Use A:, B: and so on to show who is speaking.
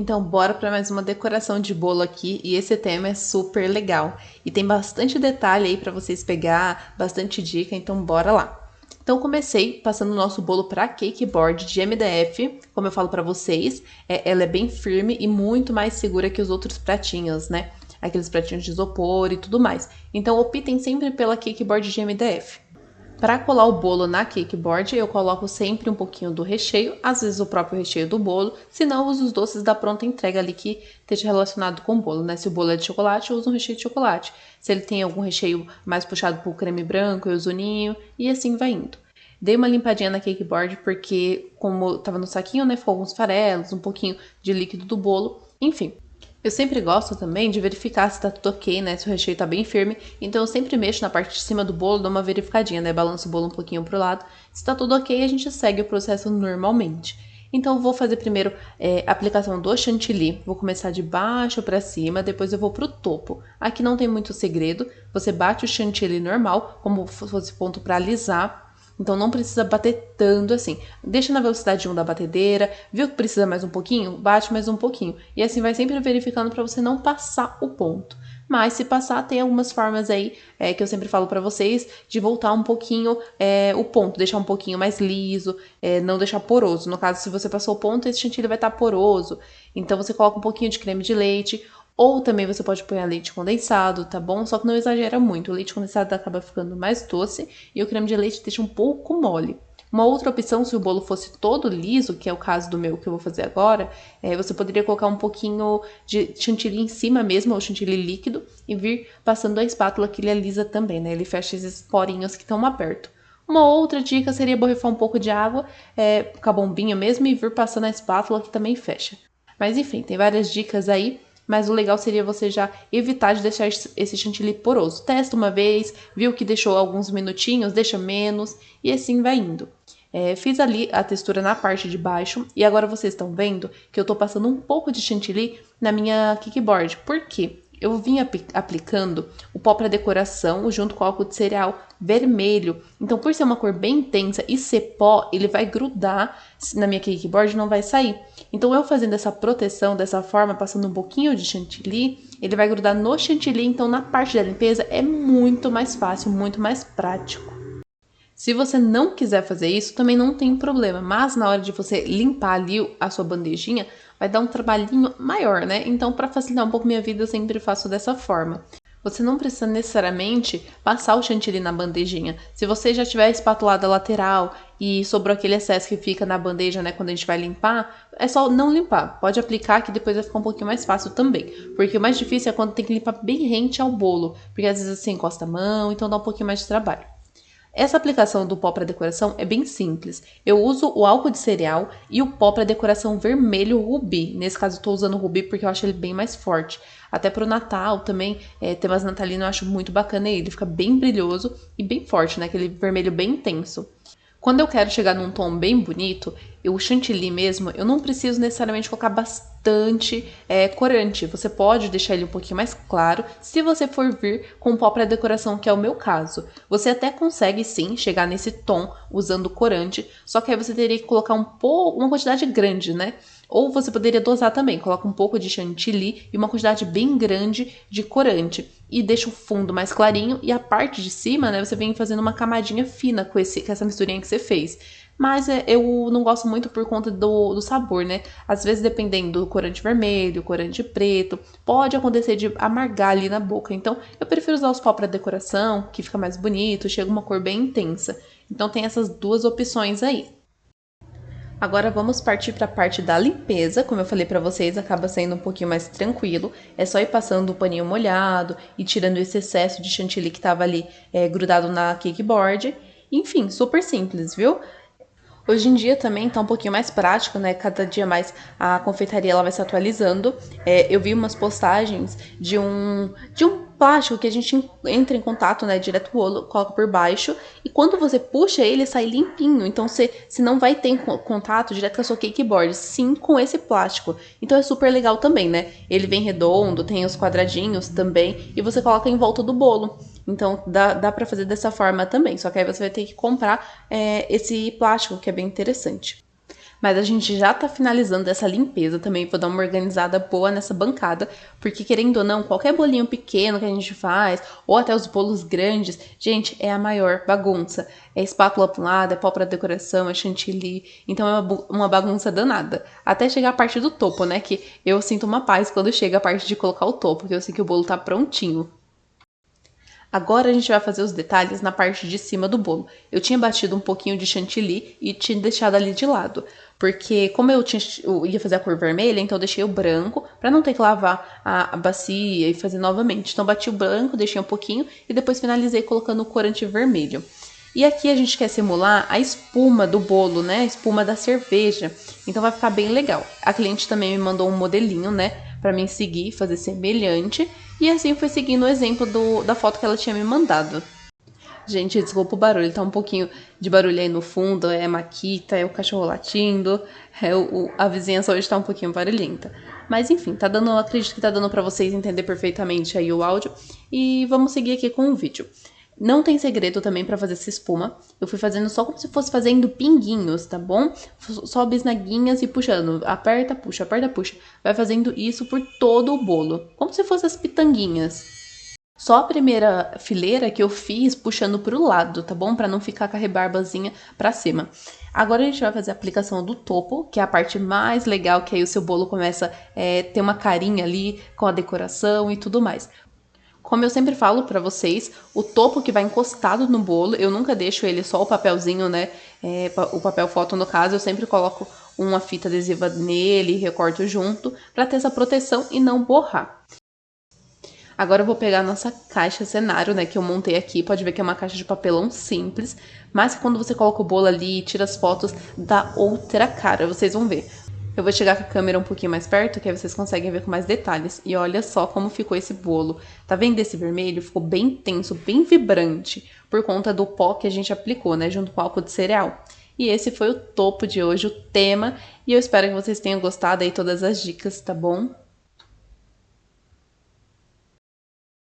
A: Então, bora para mais uma decoração de bolo aqui, e esse tema é super legal. E tem bastante detalhe aí para vocês pegar, bastante dica, então bora lá. Então, comecei passando o nosso bolo para cake board de MDF, como eu falo para vocês, ela é bem firme e muito mais segura que os outros pratinhos, né? Aqueles pratinhos de isopor e tudo mais. Então, optem sempre pela cake board de MDF. Para colar o bolo na cake board, eu coloco sempre um pouquinho do recheio, às vezes o próprio recheio do bolo, se não, uso os doces da pronta entrega ali que esteja relacionado com o bolo, né? Se o bolo é de chocolate, eu uso um recheio de chocolate. Se ele tem algum recheio mais puxado para o creme branco, eu uso o ninho e assim vai indo. Dei uma limpadinha na cake board porque, como tava no saquinho, né, ficou alguns farelos, um pouquinho de líquido do bolo, enfim. Eu sempre gosto também de verificar se tá tudo ok, né? Se o recheio tá bem firme. Então eu sempre mexo na parte de cima do bolo, dou uma verificadinha, né? Balanço o bolo um pouquinho pro lado. Se tá tudo ok, a gente segue o processo normalmente. Então eu vou fazer primeiro a aplicação do chantilly. Vou começar de baixo para cima, depois eu vou pro topo. Aqui não tem muito segredo. Você bate o chantilly normal, como se fosse ponto para alisar. Então não precisa bater tanto assim. Deixa na velocidade 1 da batedeira. Viu que precisa mais um pouquinho? Bate mais um pouquinho. E assim vai sempre verificando para você não passar o ponto. Mas se passar, tem algumas formas aí que eu sempre falo para vocês de voltar um pouquinho o ponto, deixar um pouquinho mais liso, não deixar poroso. No caso, se você passou o ponto, esse chantilly vai estar poroso. Então você coloca um pouquinho de creme de leite. Ou também você pode pôr leite condensado, tá bom? Só que não exagera muito. O leite condensado acaba ficando mais doce e o creme de leite deixa um pouco mole. Uma outra opção, se o bolo fosse todo liso, que é o caso do meu que eu vou fazer agora, você poderia colocar um pouquinho de chantilly em cima mesmo, ou chantilly líquido, e vir passando a espátula que ele alisa também, né? Ele fecha esses porinhos que estão abertos. Uma outra dica seria borrifar um pouco de água com a bombinha mesmo e vir passando a espátula que também fecha. Mas enfim, tem várias dicas aí. Mas o legal seria você já evitar de deixar esse chantilly poroso. Testa uma vez, viu que deixou alguns minutinhos, deixa menos e assim vai indo. Fiz ali a textura na parte de baixo e agora vocês estão vendo que eu tô passando um pouco de chantilly na minha cake board. Por quê? Eu vim aplicando o pó para decoração junto com o álcool de cereal vermelho. Então, por ser uma cor bem intensa e ser pó, ele vai grudar na minha cake board e não vai sair. Então, eu fazendo essa proteção dessa forma, passando um pouquinho de chantilly, ele vai grudar no chantilly. Então, na parte da limpeza é muito mais fácil, muito mais prático. Se você não quiser fazer isso, também não tem problema, mas na hora de você limpar ali a sua bandejinha, vai dar um trabalhinho maior, né? Então, para facilitar um pouco minha vida, eu sempre faço dessa forma. Você não precisa necessariamente passar o chantilly na bandejinha. Se você já tiver a espatulada lateral e sobrou aquele excesso que fica na bandeja, né, quando a gente vai limpar, é só não limpar. Pode aplicar que depois vai ficar um pouquinho mais fácil também. Porque o mais difícil é quando tem que limpar bem rente ao bolo, porque às vezes você encosta a mão, então dá um pouquinho mais de trabalho. Essa aplicação do pó para decoração é bem simples. Eu uso o álcool de cereal e o pó para decoração vermelho rubi. Nesse caso, eu estou usando o rubi porque eu acho ele bem mais forte. Até para o Natal também, temas natalinos eu acho muito bacana ele. Fica bem brilhoso e bem forte, né? Aquele vermelho bem intenso. Quando eu quero chegar num tom bem bonito, o chantilly mesmo, eu não preciso necessariamente colocar bastante corante. Você pode deixar ele um pouquinho mais claro, se você for vir com pó para decoração, que é o meu caso. Você até consegue sim chegar nesse tom usando corante, só que aí você teria que colocar uma quantidade grande, né? Ou você poderia dosar também, coloca um pouco de chantilly e uma quantidade bem grande de corante. E deixa o fundo mais clarinho e a parte de cima, né, você vem fazendo uma camadinha fina com essa misturinha que você fez. Mas eu não gosto muito por conta do sabor, né? Às vezes, dependendo do corante vermelho, corante preto, pode acontecer de amargar ali na boca. Então, eu prefiro usar os pó para decoração, que fica mais bonito, chega uma cor bem intensa. Então, tem essas duas opções aí. Agora vamos partir para a parte da limpeza. Como eu falei para vocês, acaba sendo um pouquinho mais tranquilo. É só ir passando o paninho molhado e tirando esse excesso de chantilly que estava ali grudado na cake board. Enfim, super simples, viu? Hoje em dia também tá um pouquinho mais prático, né? Cada dia mais a confeitaria ela vai se atualizando. Eu vi umas postagens de um plástico que a gente entra em contato, né? Direto o bolo, coloca por baixo. E quando você puxa ele, sai limpinho. Então você não vai ter contato direto com a sua cake board, sim com esse plástico. Então é super legal também, né? Ele vem redondo, tem os quadradinhos também. E você coloca em volta do bolo. Então dá pra fazer dessa forma também. Só que aí você vai ter que comprar esse plástico, que é bem interessante. Mas a gente já tá finalizando essa limpeza também, vou dar uma organizada boa nessa bancada, porque querendo ou não, qualquer bolinho pequeno que a gente faz, ou até os bolos grandes, gente, é a maior bagunça. É espátula pra um lado, é pó pra decoração, é chantilly, então é uma bagunça danada. Até chegar a parte do topo, né, que eu sinto uma paz quando chega a parte de colocar o topo, porque eu sei que o bolo tá prontinho. Agora a gente vai fazer os detalhes na parte de cima do bolo. Eu tinha batido um pouquinho de chantilly e tinha deixado ali de lado, porque como eu ia fazer a cor vermelha, então eu deixei o branco para não ter que lavar a bacia e fazer novamente. Então bati o branco, deixei um pouquinho e depois finalizei colocando o corante vermelho. E aqui a gente quer simular a espuma do bolo, né? A espuma da cerveja. Então vai ficar bem legal. A cliente também me mandou um modelinho, né? Pra mim seguir, fazer semelhante. E assim foi seguindo o exemplo da foto que ela tinha me mandado. Gente, desculpa o barulho, tá um pouquinho de barulho aí no fundo, é maquita, é o cachorro latindo, a vizinhança hoje tá um pouquinho barulhenta. Mas enfim, tá dando, acredito que tá dando pra vocês entender perfeitamente aí o áudio. E vamos seguir aqui com o vídeo. Não tem segredo também pra fazer essa espuma. Eu fui fazendo só como se fosse fazendo pinguinhos, tá bom? Só bisnaguinhas e puxando. Aperta, puxa, aperta, puxa. Vai fazendo isso por todo o bolo. Como se fossem as pitanguinhas. Só a primeira fileira que eu fiz puxando pro lado, tá bom? Pra não ficar com a rebarbazinha pra cima. Agora a gente vai fazer a aplicação do topo, que é a parte mais legal, que aí o seu bolo começa a ter uma carinha ali com a decoração e tudo mais. Como eu sempre falo pra vocês, o topo que vai encostado no bolo, eu nunca deixo ele só o papelzinho, né? O papel foto no caso, eu sempre coloco uma fita adesiva nele e recorto junto pra ter essa proteção e não borrar. Agora eu vou pegar a nossa caixa cenário, né, que eu montei aqui. Pode ver que é uma caixa de papelão simples, mas que quando você coloca o bolo ali e tira as fotos, dá outra cara, vocês vão ver. Eu vou chegar com a câmera um pouquinho mais perto, que aí vocês conseguem ver com mais detalhes. E olha só como ficou esse bolo. Tá vendo esse vermelho? Ficou bem intenso, bem vibrante, por conta do pó que a gente aplicou, né, junto com o álcool de cereal. E esse foi o topo de hoje, o tema. E eu espero que vocês tenham gostado aí todas as dicas, tá bom?